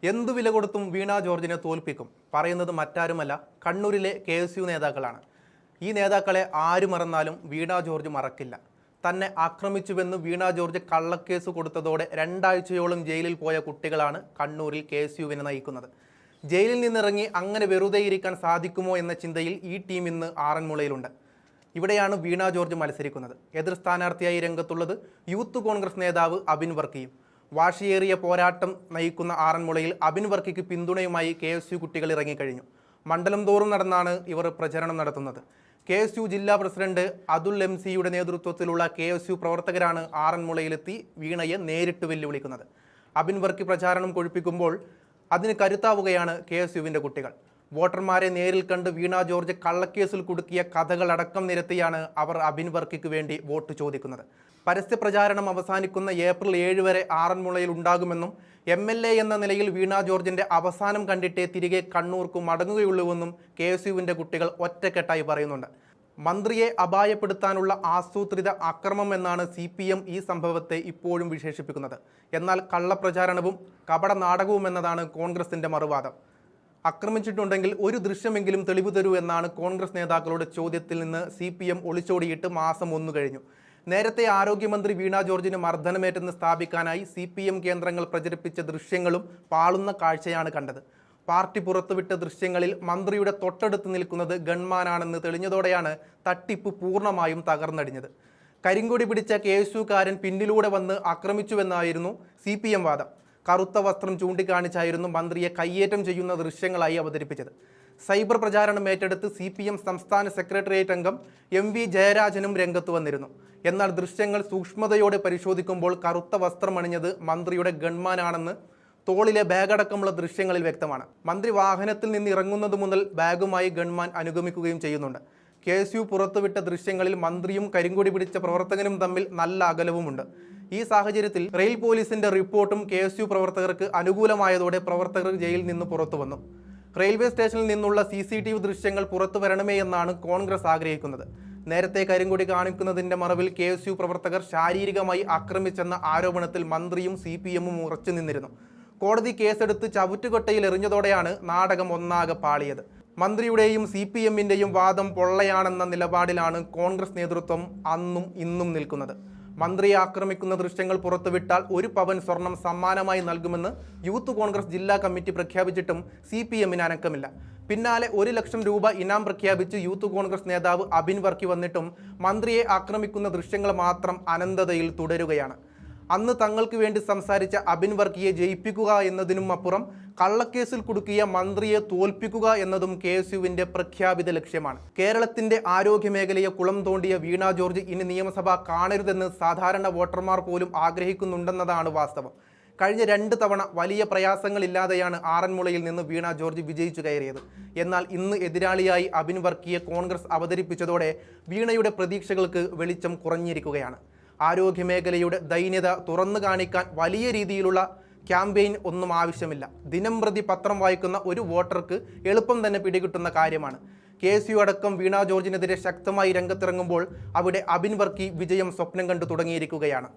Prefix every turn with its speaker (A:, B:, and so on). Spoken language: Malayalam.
A: എന്തു വില കൊടുത്തും വീണ ജോർജിനെ തോൽപ്പിക്കും പറയുന്നത് മറ്റാരുമല്ല കണ്ണൂരിലെ KSU നേതാക്കളാണ്. ഈ നേതാക്കളെ ആര് മറന്നാലും വീണ ജോർജ് മറക്കില്ല. തന്നെ ആക്രമിച്ചുവെന്ന് വീണ ജോർജ് കള്ളക്കേസ് കൊടുത്തതോടെ 2 ആഴ്ചയോളം ജയിലിൽ പോയ കുട്ടികളാണ് കണ്ണൂരിൽ KSUവിനെ നയിക്കുന്നത്. ജയിലിൽ നിന്നിറങ്ങി അങ്ങനെ വെറുതെ ഇരിക്കാൻ സാധിക്കുമോ എന്ന ചിന്തയിൽ ഈ ടീം ഇന്ന് ആറന്മുളയിലുണ്ട്. ഇവിടെയാണ് വീണ ജോർജ് മത്സരിക്കുന്നത്. എതിർ സ്ഥാനാർത്ഥിയായി രംഗത്തുള്ളത് യൂത്ത് കോൺഗ്രസ് നേതാവ് അബിൻ വർക്കിയും. വാശിയേറിയ പോരാട്ടം നയിക്കുന്ന ആറന്മുളയിൽ അബിൻ വർക്കിക്ക് പിന്തുണയുമായി KSU കുട്ടികൾ ഇറങ്ങിക്കഴിഞ്ഞു. മണ്ഡലം തോറും നടന്നാണ് ഇവർ പ്രചരണം നടത്തുന്നത്. KSU ജില്ലാ പ്രസിഡന്റ് അതുൽ MC-യുടെ നേതൃത്വത്തിലുള്ള KSU പ്രവർത്തകരാണ് ആറന്മുളയിലെത്തി വീണയെ നേരിട്ട് വെല്ലുവിളിക്കുന്നത്. അബിൻ വർക്കി പ്രചാരണം കൊഴുപ്പിക്കുമ്പോൾ അതിന് കരുത്താവുകയാണ് KSUവിൻ്റെ കുട്ടികൾ. വോട്ടർമാരെ നേരിൽ കണ്ട് വീണ ജോർജ് കള്ളക്കേസിൽ കുടുക്കിയ കഥകളടക്കം നിരത്തിയാണ് അവർ അബിൻ വർക്കിക്ക് വേണ്ടി വോട്ട് ചോദിക്കുന്നത്. പരസ്യ പ്രചാരണം അവസാനിക്കുന്ന ഏപ്രിൽ 7 വരെ ആറന്മുളയിൽ ഉണ്ടാകുമെന്നും MLA എന്ന നിലയിൽ വീണ ജോർജിന്റെ അവസാനം കണ്ടിട്ടേ തിരികെ കണ്ണൂർക്ക് മടങ്ങുകയുള്ളൂവെന്നും KSUവിൻ്റെ കുട്ടികൾ ഒറ്റക്കെട്ടായി പറയുന്നുണ്ട്. മന്ത്രിയെ അപായപ്പെടുത്താനുള്ള ആസൂത്രിത അക്രമം എന്നാണ് CPM ഈ സംഭവത്തെ ഇപ്പോഴും വിശേഷിപ്പിക്കുന്നത്. എന്നാൽ കള്ളപ്രചാരണവും കപട നാടകവും എന്നതാണ് കോൺഗ്രസിന്റെ മറുവാദം. ആക്രമിച്ചിട്ടുണ്ടെങ്കിൽ ഒരു ദൃശ്യമെങ്കിലും തെളിവ് തരൂ എന്നാണ് കോൺഗ്രസ് നേതാക്കളുടെ ചോദ്യത്തിൽ നിന്ന് CPM ഒളിച്ചോടിയിട്ട് മാസം 1 കഴിഞ്ഞു. നേരത്തെ ആരോഗ്യമന്ത്രി വീണ ജോർജിന് മർദ്ദനമേറ്റെന്ന് സ്ഥാപിക്കാനായി CPM കേന്ദ്രങ്ങൾ പ്രചരിപ്പിച്ച ദൃശ്യങ്ങളും പാളുന്ന കാഴ്ചയാണ് കണ്ടത്. പാർട്ടി പുറത്തുവിട്ട ദൃശ്യങ്ങളിൽ മന്ത്രിയുടെ തൊട്ടടുത്ത് നിൽക്കുന്നത് ഗൺമാനാണെന്ന് തെളിഞ്ഞതോടെയാണ് തട്ടിപ്പ് പൂർണ്ണമായും തകർന്നടിഞ്ഞത്. കരിങ്കൊടി പിടിച്ച KSUക്കാരൻ പിന്നിലൂടെ വന്ന് ആക്രമിച്ചുവെന്നായിരുന്നു CPM വാദം. കറുത്ത വസ്ത്രം ചൂണ്ടിക്കാണിച്ചായിരുന്നു മന്ത്രിയെ കയ്യേറ്റം ചെയ്യുന്ന ദൃശ്യങ്ങളായി അവതരിപ്പിച്ചത്. സൈബർ പ്രചാരണം ഏറ്റെടുത്ത് CPM സംസ്ഥാന സെക്രട്ടേറിയറ്റ് അംഗം MV ജയരാജനും രംഗത്ത് വന്നിരുന്നു. എന്നാൽ ദൃശ്യങ്ങൾ സൂക്ഷ്മതയോടെ പരിശോധിക്കുമ്പോൾ കറുത്ത വസ്ത്രം അണിഞ്ഞത് മന്ത്രിയുടെ ഗൺമാനാണെന്ന് തോളിലെ ബാഗടക്കമുള്ള ദൃശ്യങ്ങളിൽ വ്യക്തമാണ്. മന്ത്രി വാഹനത്തിൽ നിന്ന് ഇറങ്ങുന്നത് മുതൽ ബാഗുമായി ഗൺമാൻ അനുഗമിക്കുകയും ചെയ്യുന്നുണ്ട്. KSU പുറത്തുവിട്ട ദൃശ്യങ്ങളിൽ മന്ത്രിയും കരിങ്കൊടി പിടിച്ച പ്രവർത്തകനും തമ്മിൽ നല്ല അകലവുമുണ്ട്. ഈ സാഹചര്യത്തിൽ റെയിൽ പോലീസിന്റെ റിപ്പോർട്ടും KSU പ്രവർത്തകർക്ക് അനുകൂലമായതോടെ പ്രവർത്തകർ ജയിലിൽ നിന്ന് പുറത്തു വന്നു. റെയിൽവേ സ്റ്റേഷനിൽ നിന്നുള്ള CCTV ദൃശ്യങ്ങൾ പുറത്തു വരണമേ എന്നാണ് കോൺഗ്രസ് ആഗ്രഹിക്കുന്നത്. നേരത്തെ കരിങ്കൊടി കാണിക്കുന്നതിന്റെ മറവിൽ KSU പ്രവർത്തകർ ശാരീരികമായി ആക്രമിച്ചെന്ന ആരോപണത്തിൽ മന്ത്രിയും CPM-ഉം ഉറച്ചു നിന്നിരുന്നു. കോടതി കേസെടുത്ത് ചവുറ്റുകൊട്ടയിൽ എറിഞ്ഞതോടെയാണ് നാടകം ഒന്നാകെ പാളിയത്. മന്ത്രിയുടെയും CPM-ന്റെയും വാദം പൊള്ളയാണെന്ന നിലപാടിലാണ് കോൺഗ്രസ് നേതൃത്വം അന്നും ഇന്നും നിൽക്കുന്നത്. മന്ത്രിയെ ആക്രമിക്കുന്ന ദൃശ്യങ്ങൾ പുറത്തുവിട്ടാൽ 1 പവൻ സ്വർണം സമ്മാനമായി നൽകുമെന്ന് യൂത്ത് കോൺഗ്രസ് ജില്ലാ കമ്മിറ്റി പ്രഖ്യാപിച്ചിട്ടും CPM-ന് അനക്കമില്ല. പിന്നാലെ 1 ലക്ഷം രൂപ ഇനാം പ്രഖ്യാപിച്ച് യൂത്ത് കോൺഗ്രസ് നേതാവ് അബിൻ വർക്കി വന്നിട്ടും മന്ത്രിയെ ആക്രമിക്കുന്ന ദൃശ്യങ്ങൾ മാത്രം അനന്തതയിൽ തുടരുകയാണ്. അന്ന് തങ്ങൾക്ക് വേണ്ടി സംസാരിച്ച അബിൻ വർക്കിയെ ജയിപ്പിക്കുക എന്നതിനും അപ്പുറം കള്ളക്കേസിൽ കുടുക്കിയ മന്ത്രിയെ തോൽപ്പിക്കുക എന്നതും KSUവിൻ്റെ പ്രഖ്യാപിത ലക്ഷ്യമാണ്. കേരളത്തിന്റെ ആരോഗ്യ മേഖലയെ കുളം തോണ്ടിയ വീണ ജോർജ് ഇനി നിയമസഭ കാണരുതെന്ന് സാധാരണ വോട്ടർമാർ പോലും ആഗ്രഹിക്കുന്നുണ്ടെന്നതാണ് വാസ്തവം. കഴിഞ്ഞ 2 തവണ വലിയ പ്രയാസങ്ങളില്ലാതെയാണ് ആറന്മുളയിൽ നിന്ന് വീണ ജോർജ് വിജയിച്ചു കയറിയത്. എന്നാൽ ഇന്ന് എതിരാളിയായി അബിൻ വർക്കിയെ കോൺഗ്രസ് അവതരിപ്പിച്ചതോടെ വീണയുടെ പ്രതീക്ഷകൾക്ക് വെളിച്ചം കുറഞ്ഞിരിക്കുകയാണ്. ആരോഗ്യ മേഖലയുടെ ദൈന്യത തുറന്നു കാണിക്കാൻ വലിയ രീതിയിലുള്ള ക്യാമ്പയിൻ ഒന്നും ആവശ്യമില്ല. ദിനംപ്രതി പത്രം വായിക്കുന്ന ഒരു വോട്ടർക്ക് എളുപ്പം തന്നെ പിടികിട്ടുന്ന കാര്യമാണ്. KSU അടക്കം വീണ ജോർജിനെതിരെ ശക്തമായി രംഗത്തിറങ്ങുമ്പോൾ അവിടെ അബിൻ വർക്കി വിജയം സ്വപ്നം കണ്ടു തുടങ്ങിയിരിക്കുകയാണ്.